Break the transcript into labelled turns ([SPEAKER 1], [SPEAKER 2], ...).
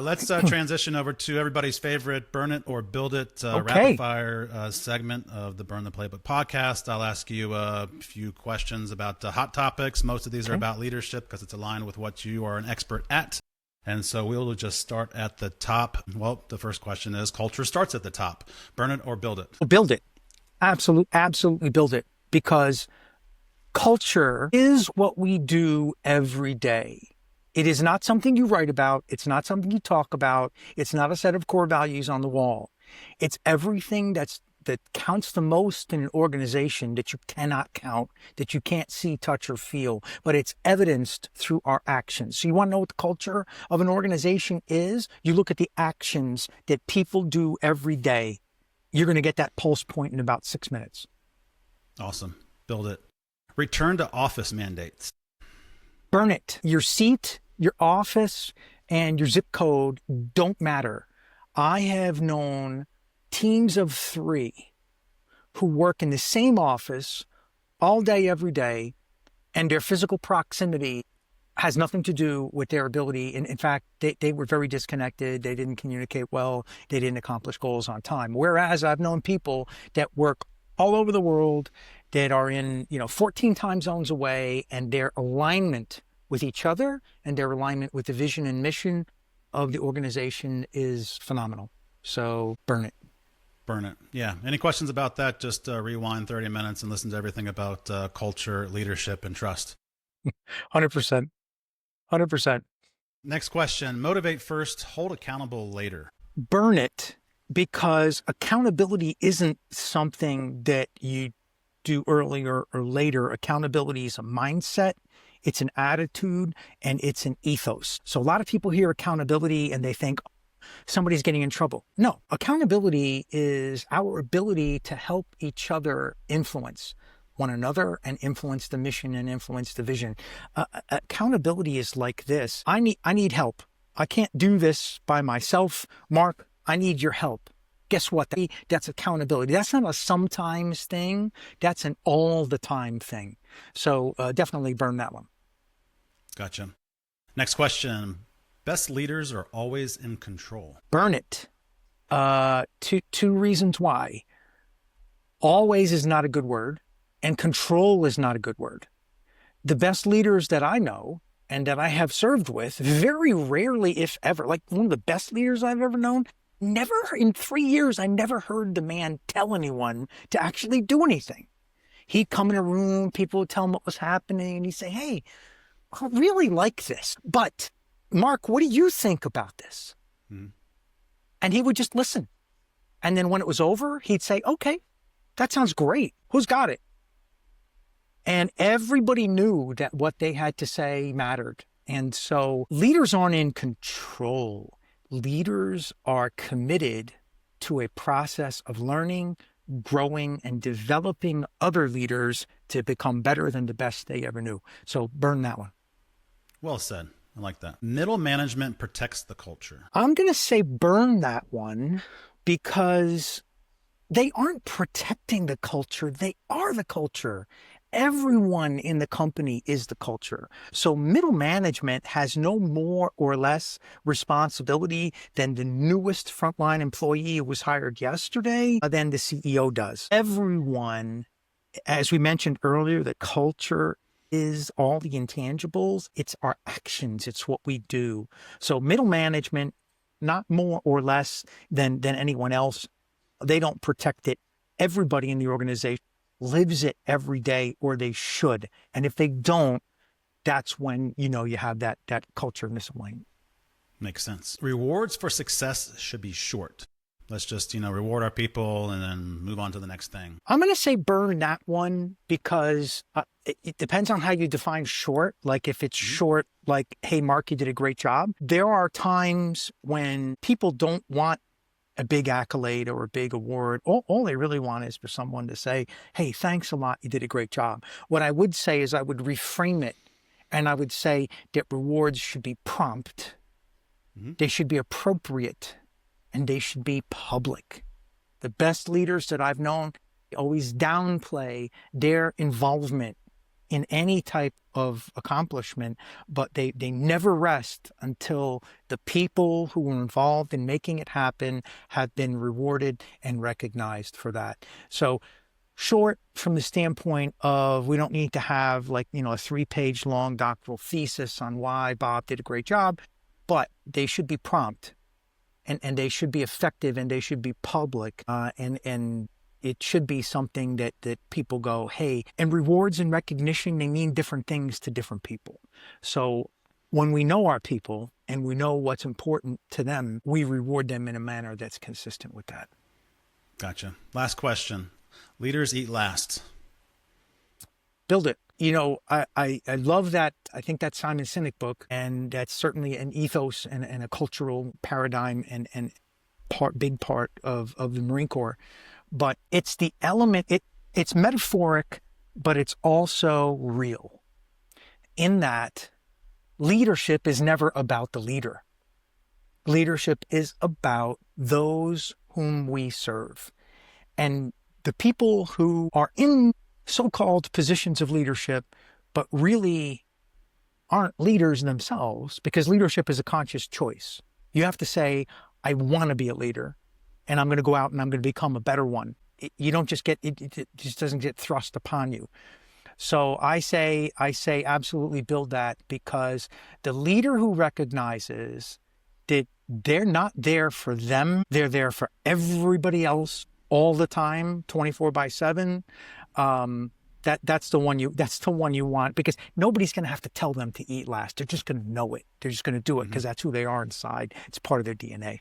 [SPEAKER 1] Let's transition over to everybody's favorite Burn It or Build It
[SPEAKER 2] Okay.
[SPEAKER 1] rapid fire segment of the Burn the Playbook podcast. I'll ask you a few questions about hot topics. Most of these are about leadership because it's aligned with what you are an expert at. And so we'll just start at the top. Well, the first question is culture starts at the top. Burn it or build it?
[SPEAKER 2] Build it. Absolutely build it. Because culture is what we do every day. It is not something you write about. It's not something you talk about. It's not a set of core values on the wall. It's everything that counts the most in an organization that you cannot count, that you can't see, touch, or feel, but it's evidenced through our actions. So you want to know what the culture of an organization is? You look at the actions that people do every day. You're going to get that pulse point in about 6 minutes.
[SPEAKER 1] Awesome. Build it. Return to office mandates.
[SPEAKER 2] Burn it. Your seat, your office, and your zip code don't matter. I have known teams of 3 who work in the same office all day, every day, and their physical proximity has nothing to do with their ability. In fact, they were very disconnected. They didn't communicate well. They didn't accomplish goals on time. Whereas I've known people that work all over the world that are in, 14 time zones away, and their alignment with each other and their alignment with the vision and mission of the organization is phenomenal. So burn it.
[SPEAKER 1] Burn it. Yeah. Any questions about that? Just rewind 30 minutes and listen to everything about culture, leadership, and trust.
[SPEAKER 2] 100%. 100%.
[SPEAKER 1] Next question. Motivate first, hold accountable later.
[SPEAKER 2] Burn it, because accountability isn't something that you do earlier or later. Accountability is a mindset. It's an attitude, and it's an ethos. So a lot of people hear accountability and they think somebody's getting in trouble. No, accountability is our ability to help each other influence one another and influence the mission and influence the vision. Accountability is like this. I need help. I can't do this by myself. Mark, I need your help. Guess what? That's accountability. That's not a sometimes thing. That's an all the time thing. So definitely burn that one.
[SPEAKER 1] Gotcha. Next question. Best leaders are always in control.
[SPEAKER 2] Burn it. Two reasons why. Always is not a good word, and control is not a good word. The best leaders that I know and that I have served with, very rarely, if ever, like one of the best leaders I've ever known, never in 3 years, I never heard the man tell anyone to actually do anything. He'd come in a room, people would tell him what was happening, and he'd say, hey, I really like this, but Mark, what do you think about this? Mm-hmm. And he would just listen. And then when it was over, he'd say, okay, that sounds great. Who's got it? And everybody knew that what they had to say mattered. And so leaders aren't in control. Leaders are committed to a process of learning, growing, and developing other leaders to become better than the best they ever knew. So burn that one.
[SPEAKER 1] Well said. I like that. Middle management protects the culture.
[SPEAKER 2] I'm going to say burn that one, because they aren't protecting the culture. They are the culture. Everyone in the company is the culture. So middle management has no more or less responsibility than the newest frontline employee who was hired yesterday than the CEO does. Everyone, as we mentioned earlier, the culture is all the intangibles. It's our actions. It's what we do. So middle management, not more or less than anyone else. They don't protect it. Everybody in the organization lives it every day, or they should. And if they don't, that's when, you have that culture misalignment.
[SPEAKER 1] Makes sense. Rewards for success should be short. Let's just, reward our people and then move on to the next thing.
[SPEAKER 2] I'm going to say burn that one, because it depends on how you define short. Like if it's short, like, hey, Mark, you did a great job. There are times when people don't want a big accolade or a big award. All they really want is for someone to say, hey, thanks a lot. You did a great job. What I would say is I would reframe it, and I would say that rewards should be prompt. Mm-hmm. They should be appropriate, and they should be public. The best leaders that I've known always downplay their involvement in any type of accomplishment, but they never rest until the people who were involved in making it happen have been rewarded and recognized for that. So short from the standpoint of we don't need to have like, a 3-page long doctoral thesis on why Bob did a great job, but they should be prompt and they should be effective and they should be public and it should be something that people go, hey, and rewards and recognition, they mean different things to different people. So when we know our people and we know what's important to them, we reward them in a manner that's consistent with that.
[SPEAKER 1] Gotcha. Last question. Leaders eat last.
[SPEAKER 2] Build it. I love that. I think that's Simon Sinek book, and that's certainly an ethos and a cultural paradigm and big part of the Marine Corps. But it's the element, it's metaphoric, but it's also real in that leadership is never about the leader. Leadership is about those whom we serve. And the people who are in so-called positions of leadership, but really aren't leaders themselves, because leadership is a conscious choice. You have to say, I want to be a leader, and I'm going to go out and I'm going to become a better one. You don't just get, it just doesn't get thrust upon you. So I say absolutely build that, because the leader who recognizes that they're not there for them, they're there for everybody else all the time, 24/7. That's the one you want, because nobody's going to have to tell them to eat last. They're just going to know it. They're just going to do it because that's who they are inside. It's part of their DNA.